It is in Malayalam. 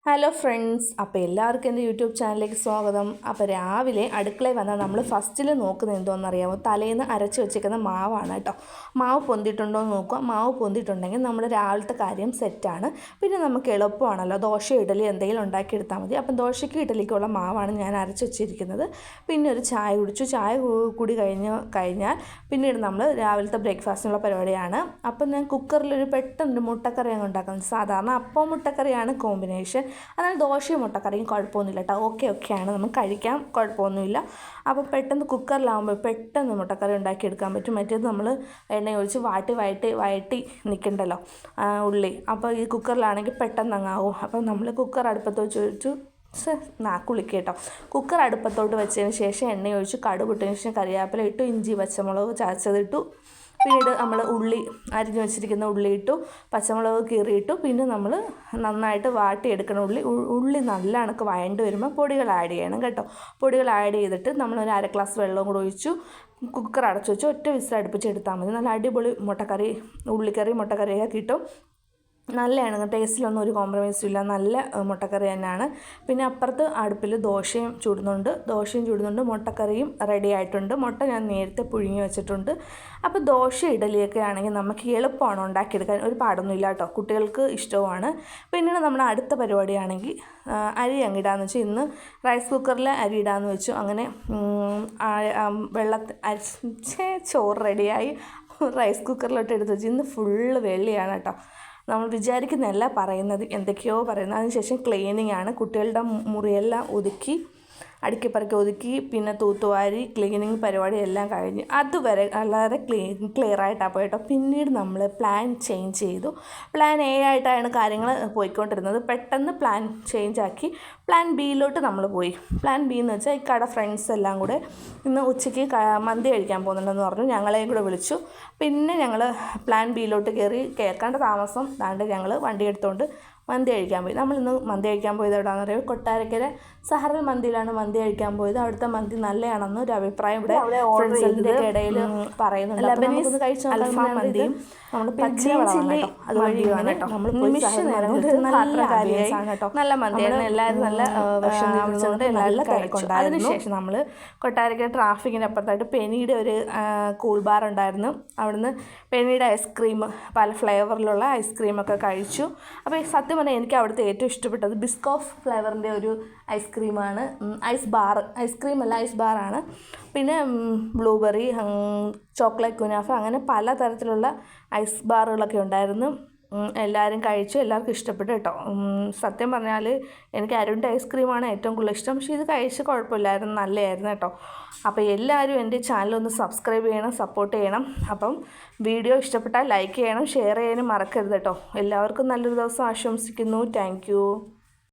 ഹലോ ഫ്രണ്ട്സ്, അപ്പോൾ എല്ലാവർക്കും എൻ്റെ യൂട്യൂബ് ചാനലിലേക്ക് സ്വാഗതം. അപ്പോൾ രാവിലെ അടുക്കളയിൽ വന്നാൽ നമ്മൾ ഫസ്റ്റിൽ നോക്കുന്നത് എന്തോന്നറിയാമോ? തലേന്ന് അരച്ച് വെച്ചിരിക്കുന്ന മാവാണ് കേട്ടോ. മാവ് പൊന്തിയിട്ടുണ്ടോ എന്ന് നോക്കുക. മാവ് പൊന്തിയിട്ടുണ്ടെങ്കിൽ നമ്മുടെ രാവിലത്തെ കാര്യം സെറ്റാണ്. പിന്നെ നമുക്ക് എളുപ്പമാണല്ലോ, ദോശ ഇഡലി എന്തെങ്കിലും ഉണ്ടാക്കിയെടുത്താൽ മതി. അപ്പം ദോശയ്ക്ക് ഇഡലിക്കുള്ള മാവാണ് ഞാൻ അരച്ച് വെച്ചിരിക്കുന്നത്. പിന്നെ ഒരു ചായ കുടിച്ചു. ചായ കൂടി കഴിഞ്ഞാൽ പിന്നീട് നമ്മൾ രാവിലത്തെ ബ്രേക്ക്ഫാസ്റ്റിനുള്ള പരിപാടിയാണ്. അപ്പം ഞാൻ കുക്കറിലൊരു പെട്ടെന്ന് മുട്ടക്കറിയാണ് ഉണ്ടാക്കുന്നത്. സാധാരണ അപ്പം മുട്ടക്കറിയാണ് കോമ്പിനേഷൻ. എന്നാൽ ദോശയും മുട്ടക്കറിയും കുഴപ്പമൊന്നുമില്ല കേട്ടോ. ഓക്കെയാണ്, നമുക്ക് കഴിക്കാം, കുഴപ്പമൊന്നുമില്ല. അപ്പോൾ പെട്ടെന്ന് കുക്കറിലാകുമ്പോൾ പെട്ടെന്ന് മുട്ടക്കറി ഉണ്ടാക്കിയെടുക്കാൻ പറ്റും. മറ്റേത് നമ്മൾ എണ്ണ ഒഴിച്ച് വഴറ്റി നിൽക്കണ്ടല്ലോ ഉള്ളി. അപ്പോൾ ഈ കുക്കറിലാണെങ്കിൽ പെട്ടെന്ന് അങ്ങാവും. അപ്പോൾ നമ്മൾ കുക്കർ അടുപ്പത്ത് വെച്ച് നാക്കുളിക്കുക കേട്ടോ. കുക്കർ അടുപ്പത്തോട്ട് വെച്ചതിന് ശേഷം എണ്ണ ഒഴിച്ച് കടുകിട്ടതിന് ശേഷം കറിവേപ്പില ഇട്ടു, ഇഞ്ചി പച്ചമുളക് ചതച്ചതിട്ടു. പിന്നീട് നമ്മൾ ഉള്ളി അരിഞ്ഞ് വെച്ചിരിക്കുന്ന ഉള്ളി ഇട്ടു, പച്ചമുളക് കീറിയിട്ടു. പിന്നെ നമ്മൾ നന്നായിട്ട് വാട്ടിയെടുക്കണം. ഉള്ളി നല്ല കണക്ക് വഴണ്ട് വരുമ്പോൾ പൊടികൾ ആഡ് ചെയ്യണം കേട്ടോ. പൊടികൾ ആഡ് ചെയ്തിട്ട് നമ്മളൊരു 1/2 ഗ്ലാസ് വെള്ളവും കൂടെ ഒഴിച്ചു കുക്കർ അടച്ചു വെച്ച് ഒറ്റ വിസിൽ അടുപ്പിച്ചെടുത്താൽ മതി. നല്ല അടിപൊളി മുട്ടക്കറി, ഉള്ളിക്കറി മുട്ടക്കറിയൊക്കെ കിട്ടും. നല്ലതാണ്, ടേസ്റ്റിലൊന്നും ഒരു കോംപ്രമൈസും ഇല്ല. നല്ല മുട്ടക്കറി തന്നെയാണ്. പിന്നെ അപ്പുറത്ത് അടുപ്പിൽ ദോശയും ചൂടുന്നുണ്ട്. മുട്ടക്കറിയും റെഡി ആയിട്ടുണ്ട്. മുട്ട ഞാൻ നേരത്തെ പുഴുങ്ങി വെച്ചിട്ടുണ്ട്. അപ്പോൾ ദോശ ഇഡലിയൊക്കെ ആണെങ്കിൽ നമുക്ക് എളുപ്പമാണ് ഉണ്ടാക്കിയെടുക്കാൻ, ഒരു പാടൊന്നുമില്ല കേട്ടോ. കുട്ടികൾക്ക് ഇഷ്ടവുമാണ്. പിന്നീട് നമ്മുടെ അടുത്ത പരിപാടിയാണെങ്കിൽ അരി അങ്ങിടാന്ന് വെച്ചു. ഇന്ന് റൈസ് കുക്കറിൽ അരി ഇടാമെന്ന് വെച്ചു. അങ്ങനെ ചോറ് റെഡിയായി റൈസ് കുക്കറിലോട്ട് എടുത്ത് വെച്ചു. ഇന്ന് ഫുള്ള് വെള്ളിയാണ് കേട്ടോ. നമ്മൾ വിചാരിക്കുന്നതല്ല പറയുന്നത്, എന്തൊക്കെയോ പറയുന്നത്. അതിനുശേഷം ക്ലീനിങ് ആണ്. കുട്ടികളുടെ മുറിയെല്ലാം ഒതുക്കി അടുക്കിപ്പറക്കി ഒതുക്കി, പിന്നെ തൂത്തുവാരി ക്ലീനിങ് പരിപാടി എല്ലാം കഴിഞ്ഞ് അതുവരെ വളരെ ക്ലിയറായിട്ടാണ് പോയിട്ടോ. പിന്നീട് നമ്മൾ പ്ലാൻ ചേഞ്ച് ചെയ്തു. പ്ലാൻ എ ആയിട്ടാണ് കാര്യങ്ങൾ പോയിക്കൊണ്ടിരുന്നത്. പെട്ടെന്ന് പ്ലാൻ ചേഞ്ച് ആക്കി പ്ലാൻ ബിയിലോട്ട് നമ്മൾ പോയി. പ്ലാൻ ബി എന്ന് വെച്ചാൽ ഇക്കടെ ഫ്രണ്ട്സ് എല്ലാം കൂടെ ഇന്ന് ഉച്ചയ്ക്ക് മന്തി കഴിക്കാൻ പോകുന്നുണ്ടെന്ന് പറഞ്ഞു. ഞങ്ങളെയും കൂടെ വിളിച്ചു. പിന്നെ ഞങ്ങൾ പ്ലാൻ ബിയിലോട്ട് കേൾക്കേണ്ട താമസം ദാണ്ട് ഞങ്ങൾ വണ്ടി എടുത്തുകൊണ്ട് മന്തി കഴിക്കാൻ പോയി. നമ്മളിന്ന് മന്തി കഴിക്കാൻ പോയത് എവിടെയാണെന്ന് പറയുമ്പോൾ കൊട്ടാരക്കര സഹറൽ മന്തിയിലാണ് മന്തി കഴിക്കാൻ പോയത്. അവിടുത്തെ മന്തി നല്ലതാണെന്ന് ഒരു അഭിപ്രായം ഇവിടെ ഫ്രണ്ട്സിൻ്റെ ഇടയിൽ പറയുന്നുണ്ട്. നമുക്കൊന്ന് കഴിച്ചു നോക്കാം. മന്തിയും നമ്മൾ അതുവഴിയാണ് കേട്ടോ. നമ്മൾ നല്ല മന്തിയായിരുന്നു. എല്ലാവരും നല്ല വിഷമിച്ചുകൊണ്ട് എല്ലാവരും കഴിച്ചു. അതിനുശേഷം നമ്മൾ കൊട്ടാരക്കര ട്രാഫിക്കിൻ്റെ അപ്പുറത്തായിട്ട് പെനിയുടെ ഒരു കൂൾ ബാർ ഉണ്ടായിരുന്നു. അവിടുന്ന് പെനിയുടെ ഐസ്ക്രീം, പല ഫ്ലേവറിലുള്ള ഐസ്ക്രീമൊക്കെ കഴിച്ചു. അപ്പോൾ സത്യം പറഞ്ഞാൽ എനിക്ക് അവിടുത്തെ ഏറ്റവും ഇഷ്ടപ്പെട്ടത് ബിസ്കോഫ് ഫ്ലേവറിൻ്റെ ഒരു ഐസ്ക്രീമാണ്. ഐസ്ക്രീമല്ല, ഐസ് ബാറാണ്. പിന്നെ ബ്ലൂബെറി, ചോക്ലേറ്റ് കുനാഫ, അങ്ങനെ പലതരത്തിലുള്ള ഐസ് ബാറുകളൊക്കെ ഉണ്ടായിരുന്നു. എല്ലാവരും കഴിച്ചു, എല്ലാവർക്കും ഇഷ്ടപ്പെട്ടു കേട്ടോ. സത്യം പറഞ്ഞാൽ എനിക്ക് അരുണിൻ്റെ ഐസ്ക്രീമാണ് ഏറ്റവും കൂടുതൽ ഇഷ്ടം. പക്ഷേ ഇത് കഴിച്ച് കുഴപ്പമില്ലായിരുന്നു, നല്ലതായിരുന്നു കേട്ടോ. അപ്പോൾ എല്ലാവരും എൻ്റെ ചാനലൊന്ന് സബ്സ്ക്രൈബ് ചെയ്യണം, സപ്പോർട്ട് ചെയ്യണം. അപ്പം വീഡിയോ ഇഷ്ടപ്പെട്ടാൽ ലൈക്ക് ചെയ്യണം, ഷെയർ ചെയ്യാനും മറക്കരുത് കേട്ടോ. എല്ലാവർക്കും നല്ലൊരു ദിവസം ആശംസിക്കുന്നു. താങ്ക്